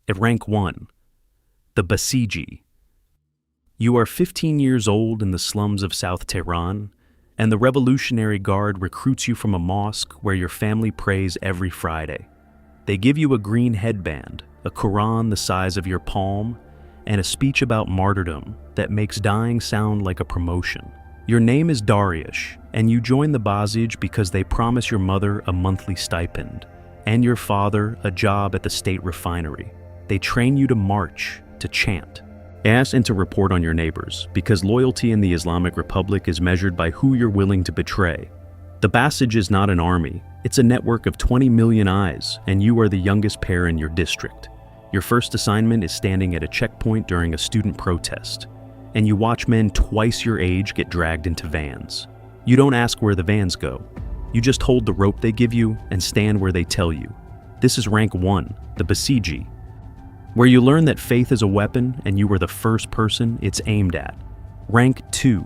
At rank 1, the Basiji. You are 15 years old in the slums of South Tehran, and the Revolutionary Guard recruits you from a mosque where your family prays every Friday. They give you a green headband, a Quran the size of your palm, and a speech about martyrdom that makes dying sound like a promotion. Your name is Dariush, and you join the Basij because they promise your mother a monthly stipend, and your father a job at the state refinery. They train you to march, to chant, and to report on your neighbors, because loyalty in the Islamic Republic is measured by who you're willing to betray. The Basij is not an army, it's a network of 20 million eyes, and you are the youngest pair in your district. Your first assignment is standing at a checkpoint during a student protest, and you watch men twice your age get dragged into vans. You don't ask where the vans go. You just hold the rope they give you and stand where they tell you. This is rank 1, the Basiji, where you learn that faith is a weapon and you are the first person it's aimed at. Rank 2,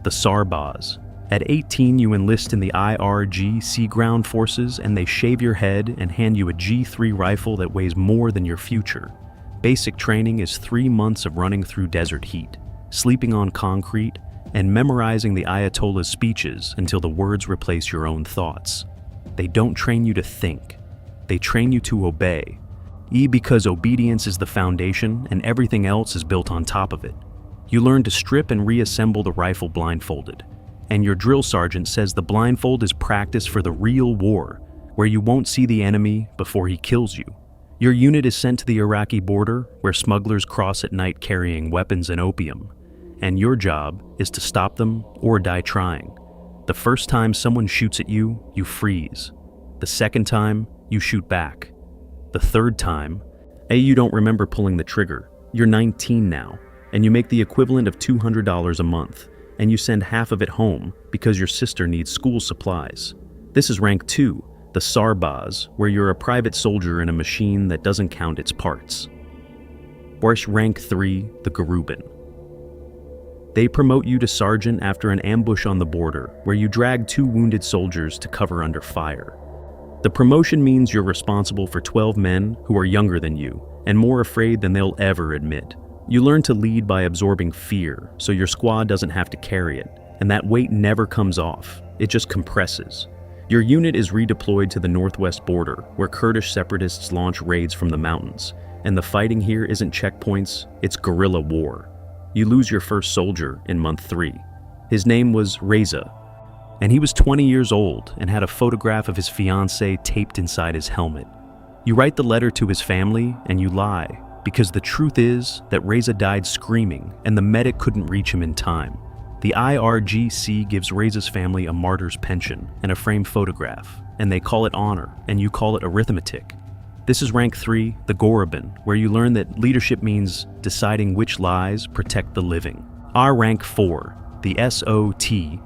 the Sarbaz. At 18, you enlist in the IRG Sea Ground Forces, and they shave your head and hand you a G3 rifle that weighs more than your future. Basic training is 3 months of running through desert heat, sleeping on concrete, and memorizing the Ayatollah's speeches until the words replace your own thoughts. They don't train you to think. They train you to obey. Because obedience is the foundation and everything else is built on top of it. You learn to strip and reassemble the rifle blindfolded. And your drill sergeant says the blindfold is practice for the real war, where you won't see the enemy before he kills you. Your unit is sent to the Iraqi border, where smugglers cross at night carrying weapons and opium. And your job is to stop them or die trying. The first time someone shoots at you, you freeze. The second time, you shoot back. The third time, you don't remember pulling the trigger. You're 19 now, and you make the equivalent of $200 a month, and you send half of it home because your sister needs school supplies. This is rank 2, the Sarbaz, where you're a private soldier in a machine that doesn't count its parts. Or rank 3, the Garubin. They promote you to sergeant after an ambush on the border, where you drag 2 wounded soldiers to cover under fire. The promotion means you're responsible for 12 men who are younger than you and more afraid than they'll ever admit. You learn to lead by absorbing fear, so your squad doesn't have to carry it, and that weight never comes off, it just compresses. Your unit is redeployed to the northwest border, where Kurdish separatists launch raids from the mountains, and the fighting here isn't checkpoints, it's guerrilla war. You lose your first soldier in month 3. His name was Reza, and he was 20 years old and had a photograph of his fiancée taped inside his helmet. You write the letter to his family and you lie, because the truth is that Reza died screaming and the medic couldn't reach him in time. The IRGC gives Reza's family a martyr's pension and a framed photograph, and they call it honor, and you call it arithmetic. This is rank 3, the Gorabin, where you learn that leadership means deciding which lies protect the living. Our rank 4, the SOTVAN.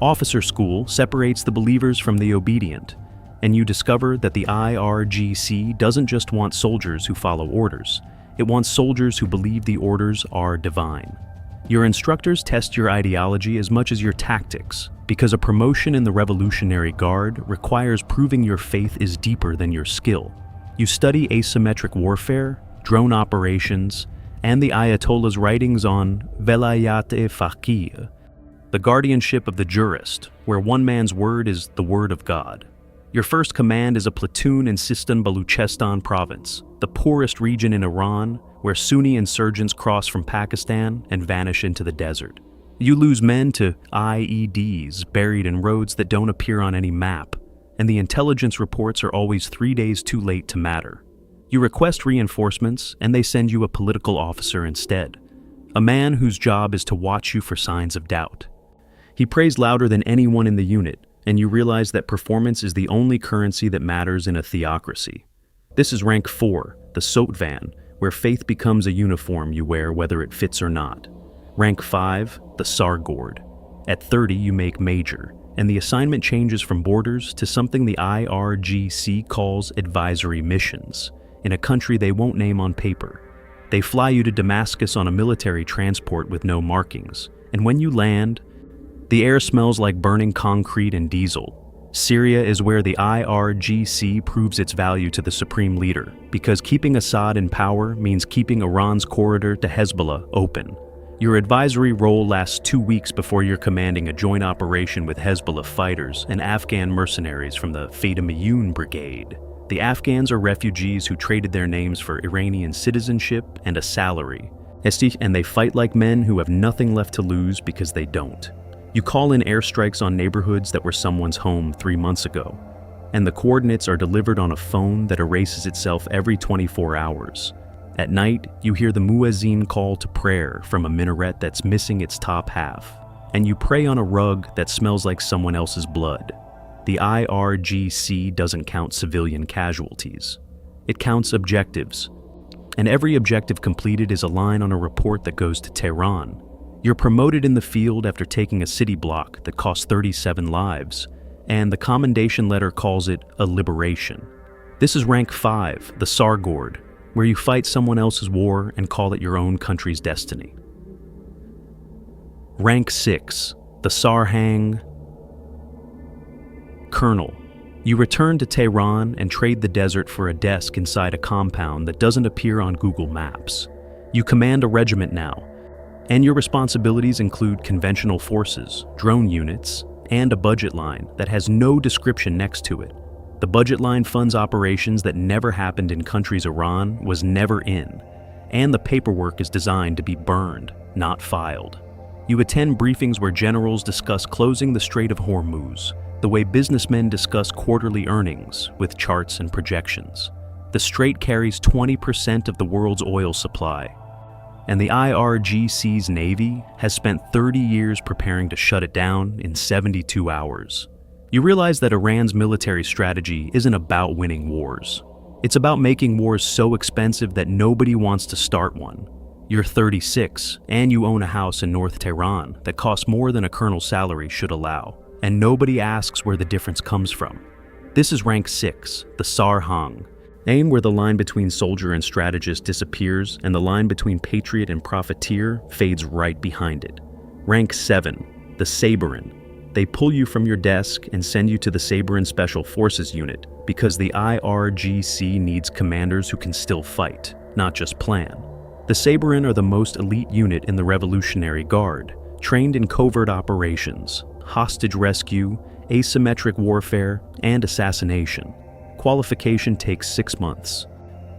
Officer School separates the believers from the obedient, and you discover that the IRGC doesn't just want soldiers who follow orders, it wants soldiers who believe the orders are divine. Your instructors test your ideology as much as your tactics, because a promotion in the Revolutionary Guard requires proving your faith is deeper than your skill. You study asymmetric warfare, drone operations, and the Ayatollah's writings on Velayat-e-Faqih, the guardianship of the jurist, where one man's word is the word of God. Your first command is a platoon in Sistan-Baluchistan province, the poorest region in Iran, where Sunni insurgents cross from Pakistan and vanish into the desert. You lose men to IEDs buried in roads that don't appear on any map, and the intelligence reports are always 3 days too late to matter. You request reinforcements, and they send you a political officer instead, a man whose job is to watch you for signs of doubt. He prays louder than anyone in the unit, and you realize that performance is the only currency that matters in a theocracy. This is rank 4, the Sotvan, where faith becomes a uniform you wear whether it fits or not. Rank 5, the Sargord. At 30, you make major, and the assignment changes from borders to something the IRGC calls advisory missions, in a country they won't name on paper. They fly you to Damascus on a military transport with no markings, and when you land, the air smells like burning concrete and diesel. Syria is where the IRGC proves its value to the supreme leader, because keeping Assad in power means keeping Iran's corridor to Hezbollah open. Your advisory role lasts 2 weeks before you're commanding a joint operation with Hezbollah fighters and Afghan mercenaries from the Fedayeen Brigade. The Afghans are refugees who traded their names for Iranian citizenship and a salary. And they fight like men who have nothing left to lose because they don't. You call in airstrikes on neighborhoods that were someone's home 3 months ago, and the coordinates are delivered on a phone that erases itself every 24 hours. At night, you hear the muezzin call to prayer from a minaret that's missing its top half, and you pray on a rug that smells like someone else's blood. The IRGC doesn't count civilian casualties. It counts objectives, and every objective completed is a line on a report that goes to Tehran. You're promoted in the field after taking a city block that cost 37 lives, and the commendation letter calls it a liberation. This is rank 5, the Sargord, where you fight someone else's war and call it your own country's destiny. Rank 6, the Sarhang Colonel. You return to Tehran and trade the desert for a desk inside a compound that doesn't appear on Google Maps. You command a regiment now, and your responsibilities include conventional forces, drone units, and a budget line that has no description next to it. The budget line funds operations that never happened in countries Iran was never in, and the paperwork is designed to be burned, not filed. You attend briefings where generals discuss closing the Strait of Hormuz, the way businessmen discuss quarterly earnings with charts and projections. The strait carries 20% of the world's oil supply, and the IRGC's Navy has spent 30 years preparing to shut it down in 72 hours. You realize that Iran's military strategy isn't about winning wars. It's about making wars so expensive that nobody wants to start one. You're 36, and you own a house in North Tehran that costs more than a colonel's salary should allow, and nobody asks where the difference comes from. This is rank 6, the Sarhang, where the line between soldier and strategist disappears and the line between patriot and profiteer fades right behind it. Rank 7, the Saberin. They pull you from your desk and send you to the Saberin Special Forces Unit because the IRGC needs commanders who can still fight, not just plan. The Saberin are the most elite unit in the Revolutionary Guard, trained in covert operations, hostage rescue, asymmetric warfare, and assassination. Qualification takes 6 months,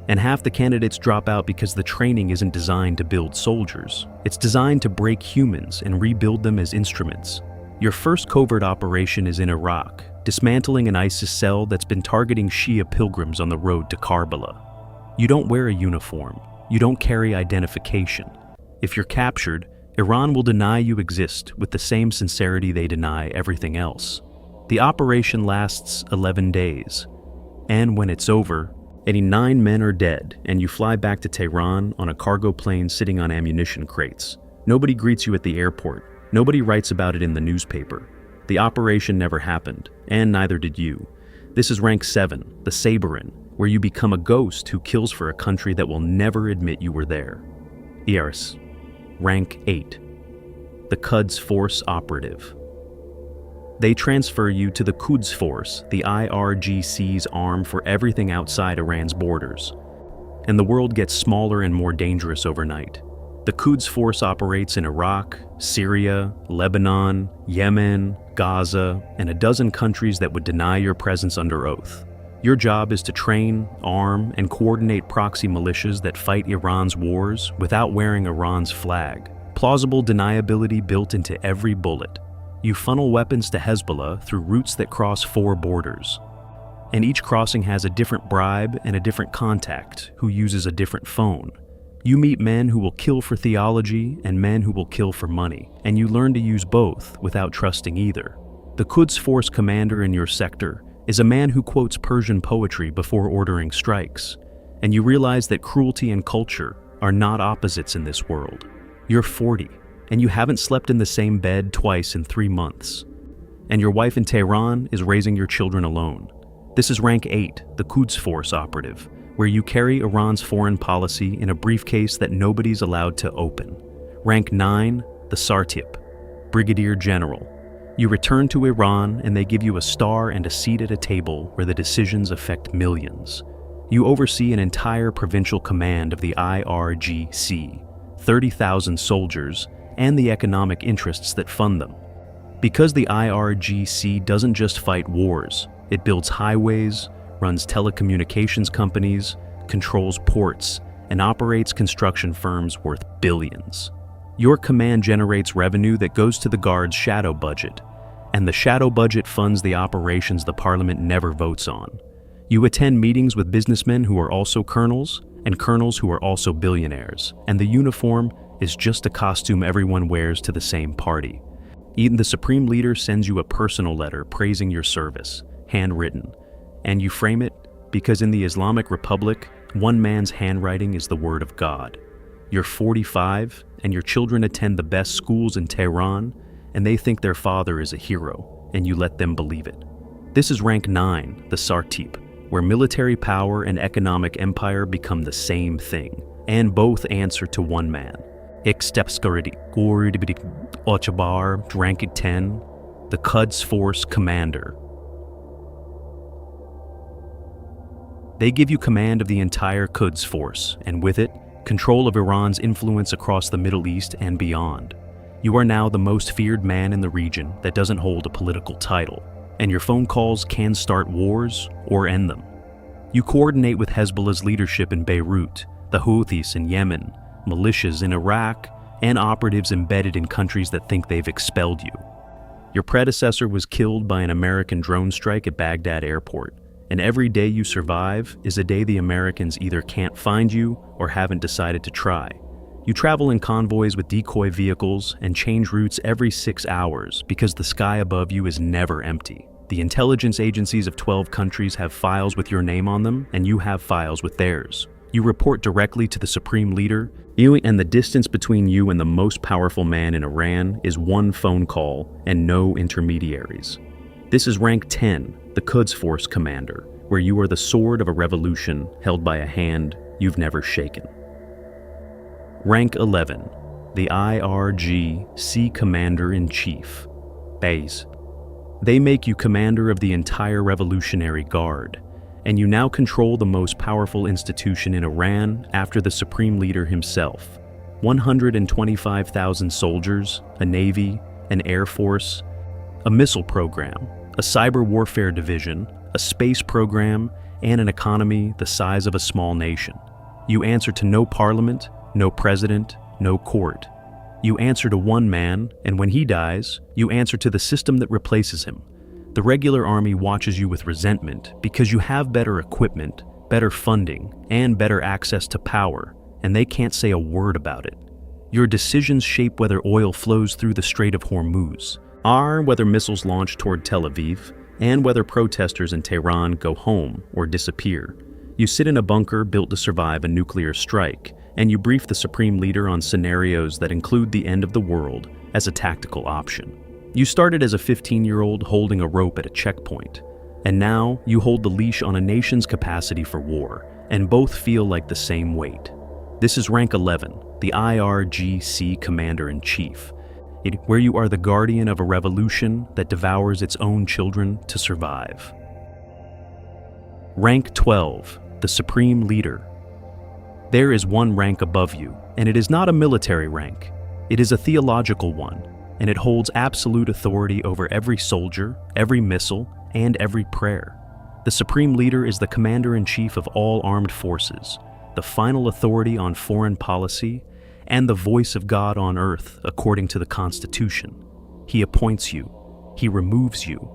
and half the candidates drop out because the training isn't designed to build soldiers. It's designed to break humans and rebuild them as instruments. Your first covert operation is in Iraq, dismantling an ISIS cell that's been targeting Shia pilgrims on the road to Karbala. You don't wear a uniform. You don't carry identification. If you're captured, Iran will deny you exist with the same sincerity they deny everything else. The operation lasts 11 days, and when it's over, 89 men are dead, and you fly back to Tehran on a cargo plane sitting on ammunition crates. Nobody greets you at the airport. Nobody writes about it in the newspaper. The operation never happened, and neither did you. This is rank 7, the Saberin, where you become a ghost who kills for a country that will never admit you were there. Eris, rank 8, the Quds Force Operative. They transfer you to the Quds Force, the IRGC's arm for everything outside Iran's borders. And the world gets smaller and more dangerous overnight. The Quds Force operates in Iraq, Syria, Lebanon, Yemen, Gaza, and a dozen countries that would deny your presence under oath. Your job is to train, arm, and coordinate proxy militias that fight Iran's wars without wearing Iran's flag. Plausible deniability built into every bullet. You funnel weapons to Hezbollah through routes that cross 4 borders. And each crossing has a different bribe and a different contact who uses a different phone. You meet men who will kill for theology and men who will kill for money, and you learn to use both without trusting either. The Quds Force commander in your sector is a man who quotes Persian poetry before ordering strikes, and you realize that cruelty and culture are not opposites in this world. You're 40, and you haven't slept in the same bed twice in 3 months, and your wife in Tehran is raising your children alone. This is rank 8, the Quds Force Operative, where you carry Iran's foreign policy in a briefcase that nobody's allowed to open. Rank 9, the Sartip, Brigadier General. You return to Iran and they give you a star and a seat at a table where the decisions affect millions. You oversee an entire provincial command of the IRGC, 30,000 soldiers, and the economic interests that fund them. Because the IRGC doesn't just fight wars, it builds highways, runs telecommunications companies, controls ports, and operates construction firms worth billions. Your command generates revenue that goes to the Guard's shadow budget, and the shadow budget funds the operations the Parliament never votes on. You attend meetings with businessmen who are also colonels, and colonels who are also billionaires, and the uniform is just a costume everyone wears to the same party. Even the Supreme Leader sends you a personal letter praising your service, handwritten, and you frame it because in the Islamic Republic, one man's handwriting is the word of God. You're 45, and your children attend the best schools in Tehran, and they think their father is a hero, and you let them believe it. This is rank 9, the Sartip, where military power and economic empire become the same thing, and both answer to one man. Ochabar, rank 10, the Quds Force Commander. They give you command of the entire Quds Force, and with it, control of Iran's influence across the Middle East and beyond. You are now the most feared man in the region that doesn't hold a political title, and your phone calls can start wars or end them. You coordinate with Hezbollah's leadership in Beirut, the Houthis in Yemen, militias in Iraq, and operatives embedded in countries that think they've expelled you. Your predecessor was killed by an American drone strike at Baghdad airport, and every day you survive is a day the Americans either can't find you or haven't decided to try. You travel in convoys with decoy vehicles and change routes every 6 hours because the sky above you is never empty. The intelligence agencies of 12 countries have files with your name on them, and you have files with theirs. You report directly to the Supreme Leader, and the distance between you and the most powerful man in Iran is one phone call and no intermediaries. This is rank 10, the Quds Force Commander, where you are the sword of a revolution held by a hand you've never shaken. Rank 11, the IRGC Commander-in-Chief, Bays. They make you commander of the entire Revolutionary Guard, and you now control the most powerful institution in Iran after the Supreme Leader himself. 125,000 soldiers, a navy, an air force, a missile program, a cyber warfare division, a space program, and an economy the size of a small nation. You answer to no parliament, no president, no court. You answer to one man, and when he dies, you answer to the system that replaces him. The regular army watches you with resentment because you have better equipment, better funding, and better access to power, and they can't say a word about it. Your decisions shape whether oil flows through the Strait of Hormuz, whether missiles launch toward Tel Aviv, and whether protesters in Tehran go home or disappear. You sit in a bunker built to survive a nuclear strike, and you brief the Supreme Leader on scenarios that include the end of the world as a tactical option. You started as a 15-year-old holding a rope at a checkpoint, and now you hold the leash on a nation's capacity for war, and both feel like the same weight. This is rank 11, the IRGC Commander-in-Chief, where you are the guardian of a revolution that devours its own children to survive. Rank 12, the Supreme Leader. There is one rank above you, and it is not a military rank. It is a theological one, and it holds absolute authority over every soldier, every missile, and every prayer. The Supreme Leader is the Commander-in-Chief of all armed forces, the final authority on foreign policy, and the voice of God on earth according to the Constitution. He appoints you. He removes you.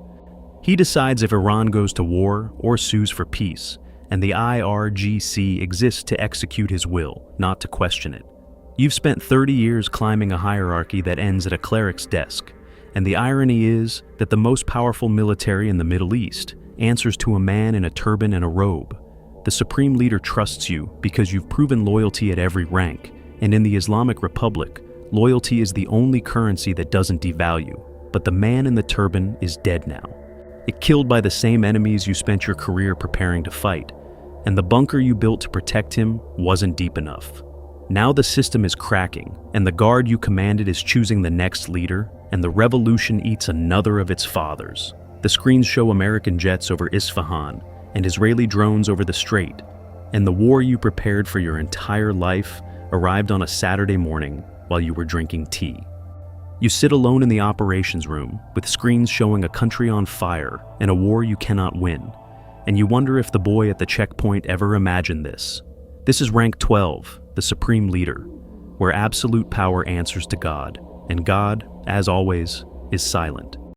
He decides if Iran goes to war or sues for peace, and the IRGC exists to execute his will, not to question it. You've spent 30 years climbing a hierarchy that ends at a cleric's desk, and the irony is that the most powerful military in the Middle East answers to a man in a turban and a robe. The Supreme Leader trusts you because you've proven loyalty at every rank, and in the Islamic Republic, loyalty is the only currency that doesn't devalue, but the man in the turban is dead now. It killed by the same enemies you spent your career preparing to fight, and the bunker you built to protect him wasn't deep enough. Now the system is cracking, and the guard you commanded is choosing the next leader, and the revolution eats another of its fathers. The screens show American jets over Isfahan and Israeli drones over the strait, and the war you prepared for your entire life arrived on a Saturday morning while you were drinking tea. You sit alone in the operations room with screens showing a country on fire and a war you cannot win, and you wonder if the boy at the checkpoint ever imagined this. This is Rank 12, the Supreme Leader, where absolute power answers to God, and God, as always, is silent.